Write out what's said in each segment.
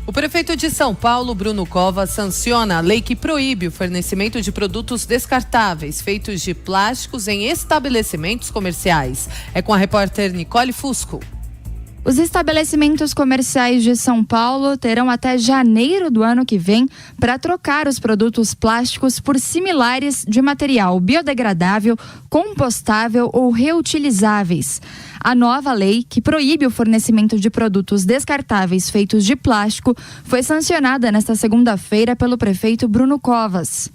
O prefeito de São Paulo, Bruno Covas, sanciona a lei que proíbe o fornecimento de produtos descartáveis feitos de plásticos em estabelecimentos comerciais. É com a repórter Nicole Fusco. Os estabelecimentos comerciais de São Paulo terão até janeiro do ano que vem para trocar os produtos plásticos por similares de material biodegradável, compostável ou reutilizáveis. A nova lei, que proíbe o fornecimento de produtos descartáveis feitos de plástico, foi sancionada nesta segunda-feira pelo prefeito Bruno Covas.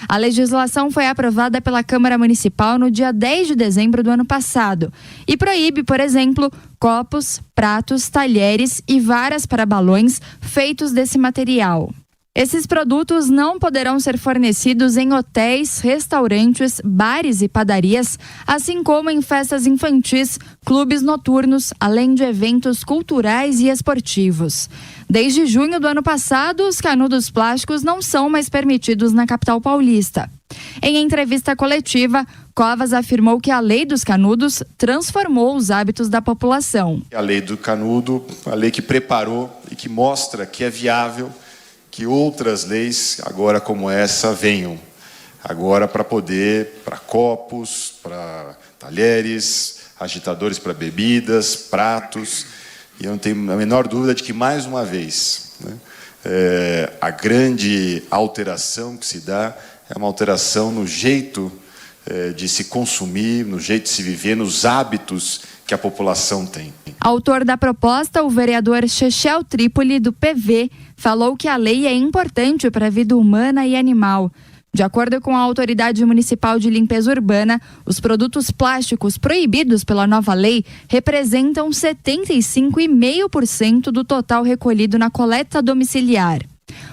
A legislação foi aprovada pela Câmara Municipal no dia 10 de dezembro do ano passado e proíbe, por exemplo, copos, pratos, talheres e varas para balões feitos desse material. Esses produtos não poderão ser fornecidos em hotéis, restaurantes, bares e padarias, assim como em festas infantis, clubes noturnos, além de eventos culturais e esportivos. Desde junho do ano passado, os canudos plásticos não são mais permitidos na capital paulista. Em entrevista coletiva, Covas afirmou que a lei dos canudos transformou os hábitos da população. A lei do canudo, a lei que preparou e que mostra que é viável que outras leis, agora como essa, venham. Agora para copos, para talheres, agitadores para bebidas, pratos. E eu não tenho a menor dúvida de que, mais uma vez, a grande alteração que se dá é uma alteração no jeito de se consumir, no jeito de se viver, nos hábitos que a população tem. Autor da proposta, o vereador Chechel Trípoli, do PV, falou que a lei é importante para a vida humana e animal. De acordo com a Autoridade Municipal de Limpeza Urbana, os produtos plásticos proibidos pela nova lei representam 75,5% do total recolhido na coleta domiciliar.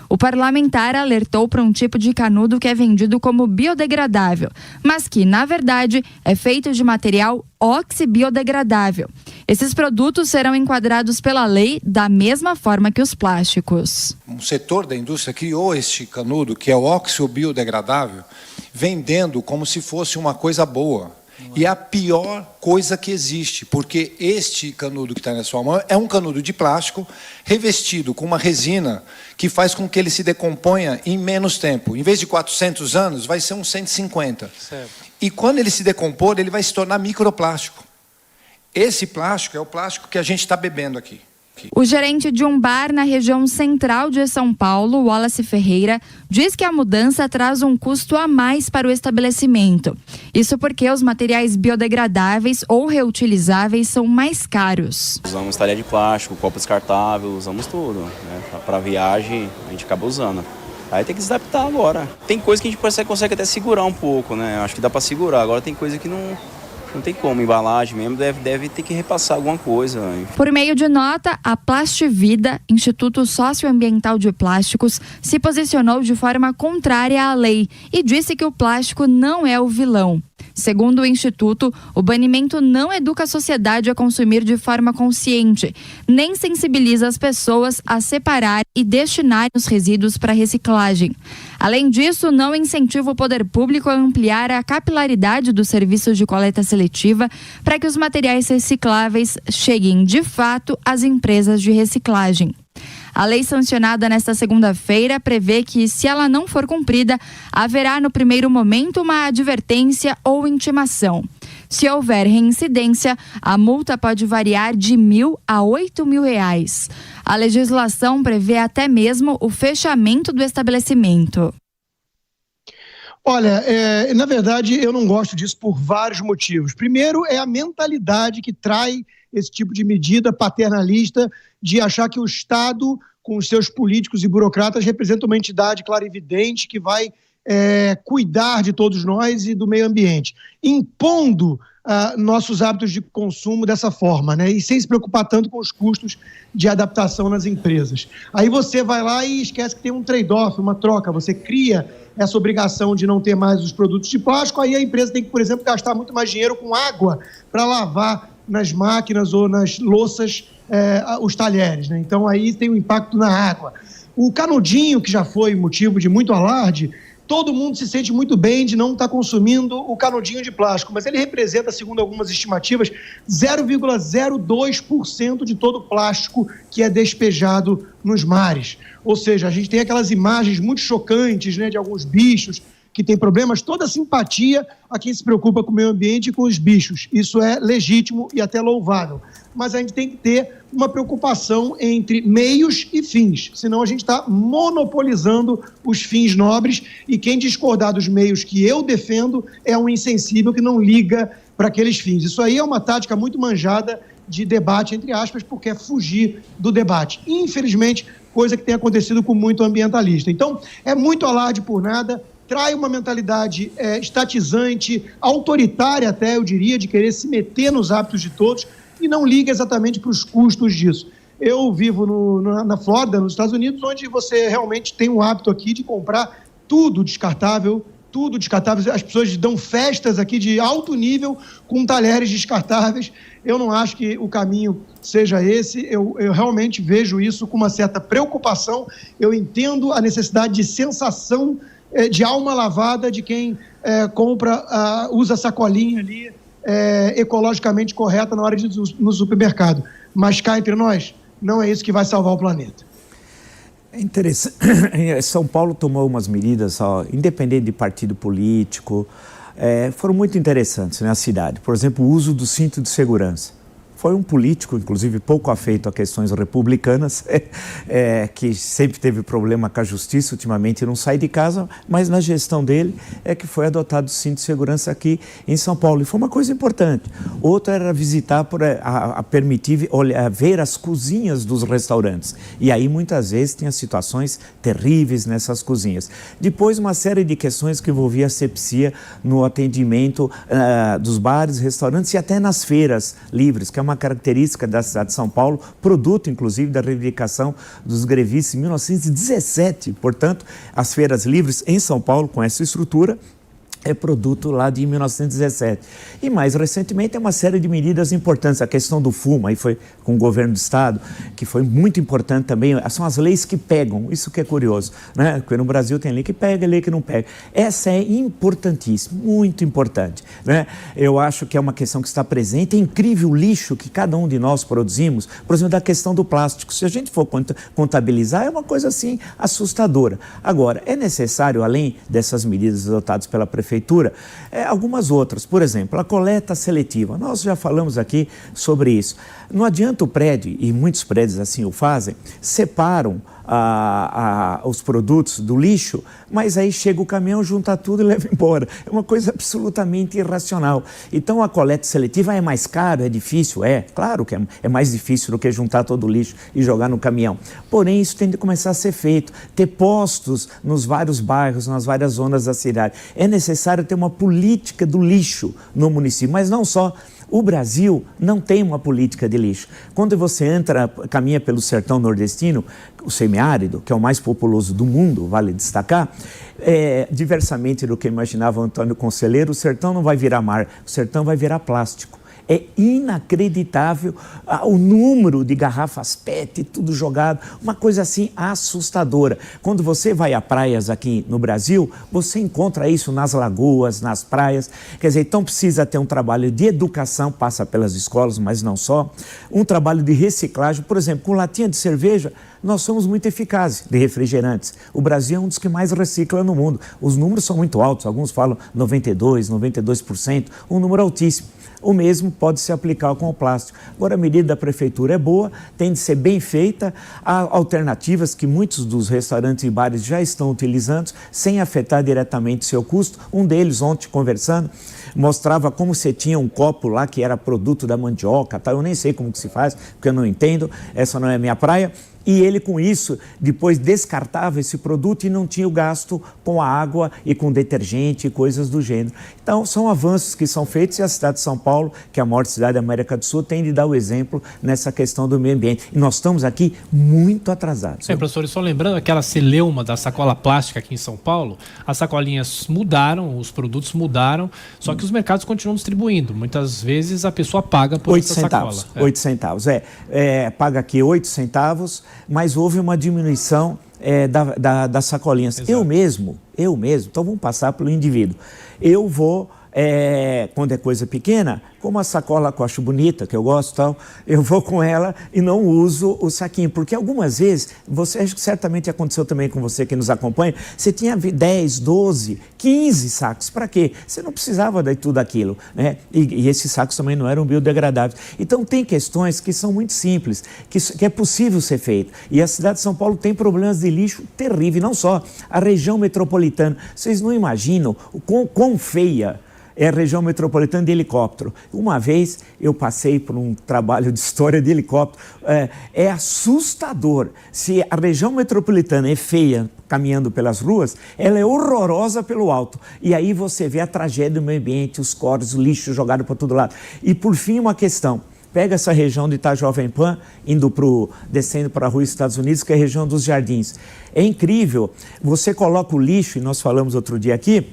O parlamentar alertou para um tipo de canudo que é vendido como biodegradável, mas que, na verdade, é feito de material oxibiodegradável. Esses produtos serão enquadrados pela lei da mesma forma que os plásticos. Um setor da indústria criou este canudo, que é o oxibiodegradável, vendendo como se fosse uma coisa boa. E é a pior coisa que existe, porque este canudo que está na sua mão é um canudo de plástico revestido com uma resina que faz com que ele se decomponha em menos tempo. Em vez de 400 anos, vai ser uns 150. Certo. E quando ele se decompor, ele vai se tornar microplástico. Esse plástico é o plástico que a gente está bebendo aqui. O gerente de um bar na região central de São Paulo, Wallace Ferreira, diz que a mudança traz um custo a mais para o estabelecimento. Isso porque os materiais biodegradáveis ou reutilizáveis são mais caros. Usamos talher de plástico, copo descartável, usamos tudo, né? Para viagem a gente acaba usando. Aí tem que se adaptar agora. Tem coisa que a gente consegue até segurar um pouco, né? Acho que dá para segurar. Agora tem coisa que não tem como, embalagem mesmo, deve ter que repassar alguma coisa. Por meio de nota, a Plastivida, Instituto Socioambiental de Plásticos, se posicionou de forma contrária à lei e disse que o plástico não é o vilão. Segundo o Instituto, o banimento não educa a sociedade a consumir de forma consciente, nem sensibiliza as pessoas a separar e destinar os resíduos para reciclagem. Além disso, não incentiva o poder público a ampliar a capilaridade dos serviços de coleta seletiva para que os materiais recicláveis cheguem, de fato, às empresas de reciclagem. A lei sancionada nesta segunda-feira prevê que, se ela não for cumprida, haverá no primeiro momento uma advertência ou intimação. Se houver reincidência, a multa pode variar de R$1.000 a R$8.000. A legislação prevê até mesmo o fechamento do estabelecimento. Olha, na verdade, eu não gosto disso por vários motivos. Primeiro, é a mentalidade que trai esse tipo de medida paternalista de achar que o Estado, com os seus políticos e burocratas, representa uma entidade clarividente que vai cuidar de todos nós e do meio ambiente, impondo nossos hábitos de consumo dessa forma, né? E sem se preocupar tanto com os custos de adaptação nas empresas. Aí você vai lá e esquece que tem um trade-off, uma troca, você cria essa obrigação de não ter mais os produtos de plástico, aí a empresa tem que, por exemplo, gastar muito mais dinheiro com água para lavar nas máquinas ou nas louças os talheres, né? Então aí tem um impacto na água. O canudinho, que já foi motivo de muito alarde, todo mundo se sente muito bem de não estar consumindo o canudinho de plástico, mas ele representa, segundo algumas estimativas, 0,02% de todo o plástico que é despejado nos mares. Ou seja, a gente tem aquelas imagens muito chocantes, né, de alguns bichos que têm problemas, toda a simpatia a quem se preocupa com o meio ambiente e com os bichos. Isso é legítimo e até louvável. Mas a gente tem que ter uma preocupação entre meios e fins, senão a gente está monopolizando os fins nobres e quem discordar dos meios que eu defendo é um insensível que não liga para aqueles fins. Isso aí é uma tática muito manjada de debate, entre aspas, porque é fugir do debate. Infelizmente, coisa que tem acontecido com muito ambientalista. Então, é muito alarde por nada, trai uma mentalidade estatizante, autoritária até, eu diria, de querer se meter nos hábitos de todos, e não liga exatamente para os custos disso. Eu vivo na Flórida, nos Estados Unidos, onde você realmente tem o hábito aqui de comprar tudo descartável. As pessoas dão festas aqui de alto nível com talheres descartáveis. Eu não acho que o caminho seja esse. Eu realmente vejo isso com uma certa preocupação. Eu entendo a necessidade de sensação de alma lavada de quem usa sacolinha ali, ecologicamente correta na hora de ir no supermercado. Mas cá entre nós, não é isso que vai salvar o planeta. É interessante. São Paulo tomou umas medidas, independente de partido político, foram muito interessantes na cidade. Por exemplo, o uso do cinto de segurança. Foi um político, inclusive, pouco afeito a questões republicanas, que sempre teve problema com a justiça, ultimamente não sai de casa, mas na gestão dele é que foi adotado o cinto de segurança aqui em São Paulo. E foi uma coisa importante. Outra era visitar, permitir ver as cozinhas dos restaurantes. E aí, muitas vezes, tinha situações terríveis nessas cozinhas. Depois, uma série de questões que envolvia asepsia no atendimento dos bares, restaurantes e até nas feiras livres, que é uma característica da cidade de São Paulo, produto, inclusive, da reivindicação dos grevistas em 1917. Portanto, as feiras livres em São Paulo, com essa estrutura, é produto lá de 1917. E mais recentemente é uma série de medidas importantes. A questão do fumo, aí foi com o governo do estado, que foi muito importante também. São as leis que pegam, isso que é curioso, né? Porque no Brasil tem lei que pega e lei que não pega. Essa é importantíssima, muito importante, né? Eu acho que é uma questão que está presente. É incrível o lixo que cada um de nós produzimos, por exemplo, da questão do plástico. Se a gente for contabilizar, é uma coisa assim assustadora. Agora, é necessário, além dessas medidas adotadas pela prefeitura, algumas outras. Por exemplo, a coleta seletiva. Nós já falamos aqui sobre isso. Não adianta o prédio, e muitos prédios assim o fazem, separam os produtos do lixo, mas aí chega o caminhão, junta tudo e leva embora. É uma coisa absolutamente irracional. Então a coleta seletiva é mais cara, é difícil? Claro que é mais difícil do que juntar todo o lixo e jogar no caminhão. Porém, isso tem de começar a ser feito. Ter postos nos vários bairros, nas várias zonas da cidade. É necessário ter uma política do lixo no município, mas não só. O Brasil não tem uma política de lixo. Quando você caminha pelo sertão nordestino, o semiárido, que é o mais populoso do mundo, vale destacar, diversamente do que imaginava o Antônio Conselheiro, o sertão não vai virar mar, o sertão vai virar plástico. É inacreditável o número de garrafas PET, tudo jogado, uma coisa assim assustadora. Quando você vai a praias aqui no Brasil, você encontra isso nas lagoas, nas praias. Quer dizer, então precisa ter um trabalho de educação, passa pelas escolas, mas não só. Um trabalho de reciclagem, por exemplo, com latinha de cerveja, nós somos muito eficazes de refrigerantes. O Brasil é um dos que mais recicla no mundo. Os números são muito altos, alguns falam 92%, um número altíssimo. O mesmo pode se aplicar com o plástico. Agora, a medida da prefeitura é boa, tem de ser bem feita. Há alternativas que muitos dos restaurantes e bares já estão utilizando, sem afetar diretamente seu custo. Um deles, ontem, conversando, mostrava como você tinha um copo lá que era produto da mandioca, tá? Eu nem sei como que se faz, porque eu não entendo, essa não é a minha praia. E ele, com isso, depois descartava esse produto e não tinha o gasto com a água e com detergente e coisas do gênero. Então, são avanços que são feitos e a cidade de São Paulo, que é a maior cidade da América do Sul, tem de dar o exemplo nessa questão do meio ambiente. E nós estamos aqui muito atrasados. Professor, e só lembrando aquela celeuma da sacola plástica aqui em São Paulo, as sacolinhas mudaram, os produtos mudaram, só que os mercados continuam distribuindo. Muitas vezes a pessoa paga por essa sacola. 8 centavos, paga aqui 8 centavos, mas houve uma diminuição das sacolinhas. Exato. Eu mesmo, então vamos passar pelo indivíduo. Eu vou, quando é coisa pequena, como a sacola que eu acho bonita, que eu gosto e tal, eu vou com ela e não uso o saquinho. Porque algumas vezes, acho que certamente aconteceu também com você que nos acompanha, você tinha 10, 12, 15 sacos. Para quê? Você não precisava de tudo aquilo, né? E esses sacos também não eram biodegradáveis. Então tem questões que são muito simples, que é possível ser feito. E a cidade de São Paulo tem problemas de lixo terríveis, não só a região metropolitana. Vocês não imaginam o quão feia é a região metropolitana de helicóptero. Uma vez eu passei por um trabalho de história de helicóptero. É assustador. Se a região metropolitana é feia caminhando pelas ruas, ela é horrorosa pelo alto. E aí você vê a tragédia do meio ambiente, os corpos, o lixo jogado para todo lado. E por fim uma questão. Pega essa região de Itajoampã, descendo para a rua Estados Unidos, que é a região dos Jardins. É incrível. Você coloca o lixo, e nós falamos outro dia aqui,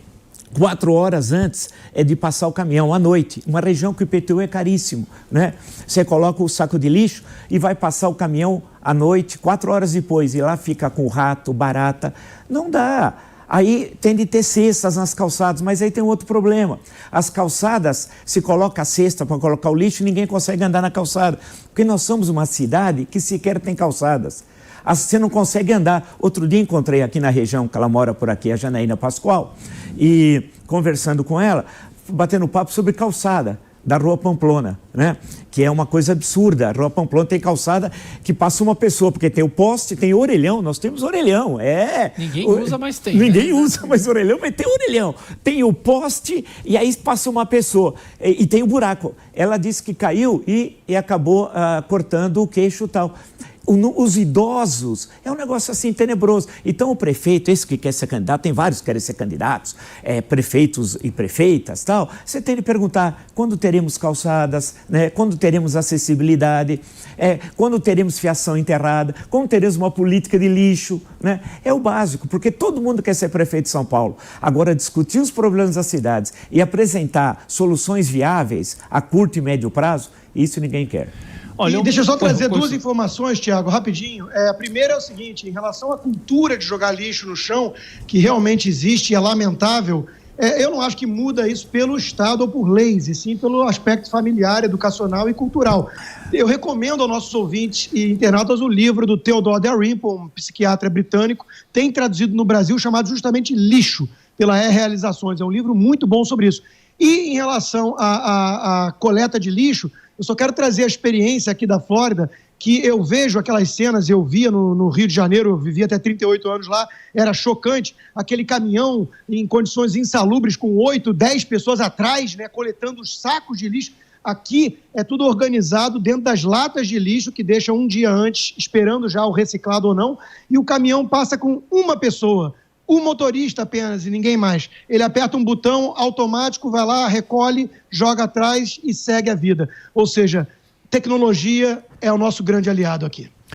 4 horas antes de passar o caminhão, à noite. Uma região que o IPTU é caríssimo, né? Você coloca o saco de lixo e vai passar o caminhão à noite, 4 horas depois, e lá fica com rato, barata. Não dá. Aí tem de ter cestas nas calçadas, mas aí tem outro problema. As calçadas, se coloca a cesta para colocar o lixo, ninguém consegue andar na calçada. Porque nós somos uma cidade que sequer tem calçadas. Você não consegue andar. Outro dia encontrei aqui na região, que ela mora por aqui, a Janaína Pascoal, e conversando com ela, batendo papo sobre calçada da Rua Pamplona, né? Que é uma coisa absurda. A Rua Pamplona tem calçada que passa uma pessoa, porque tem o poste, tem o orelhão, nós temos orelhão, Ninguém usa, mas tem. Ninguém usa mais orelhão, mas tem orelhão. Tem o poste e aí passa uma pessoa e tem o buraco. Ela disse que caiu e acabou cortando o queixo e tal. Os idosos, é um negócio assim tenebroso. Então o prefeito, esse que quer ser candidato, tem vários que querem ser candidatos, prefeitos e prefeitas, tal. Você tem de perguntar quando teremos calçadas, né? Quando teremos acessibilidade, quando teremos fiação enterrada, quando teremos uma política de lixo, né? É o básico, porque todo mundo quer ser prefeito de São Paulo. Agora, discutir os problemas das cidades e apresentar soluções viáveis a curto e médio prazo, isso ninguém quer. Olha, deixa eu só trazer duas informações, Tiago, rapidinho. A primeira é o seguinte, em relação à cultura de jogar lixo no chão, que realmente existe e é lamentável, eu não acho que muda isso pelo Estado ou por leis, e sim pelo aspecto familiar, educacional e cultural. Eu recomendo aos nossos ouvintes e internautas o livro do Theodore Dalrymple, um psiquiatra britânico, tem traduzido no Brasil, chamado justamente Lixo, pela Realizações. É um livro muito bom sobre isso. E em relação à coleta de lixo, eu só quero trazer a experiência aqui da Flórida, que eu vejo aquelas cenas, eu via no Rio de Janeiro, eu vivi até 38 anos lá, era chocante, aquele caminhão em condições insalubres, com 8, 10 pessoas atrás, né, coletando os sacos de lixo. Aqui é tudo organizado dentro das latas de lixo, que deixam um dia antes, esperando já o reciclado ou não, e o caminhão passa com uma pessoa, o motorista apenas e ninguém mais. Ele aperta um botão automático, vai lá, recolhe, joga atrás e segue a vida. Ou seja, tecnologia é o nosso grande aliado aqui.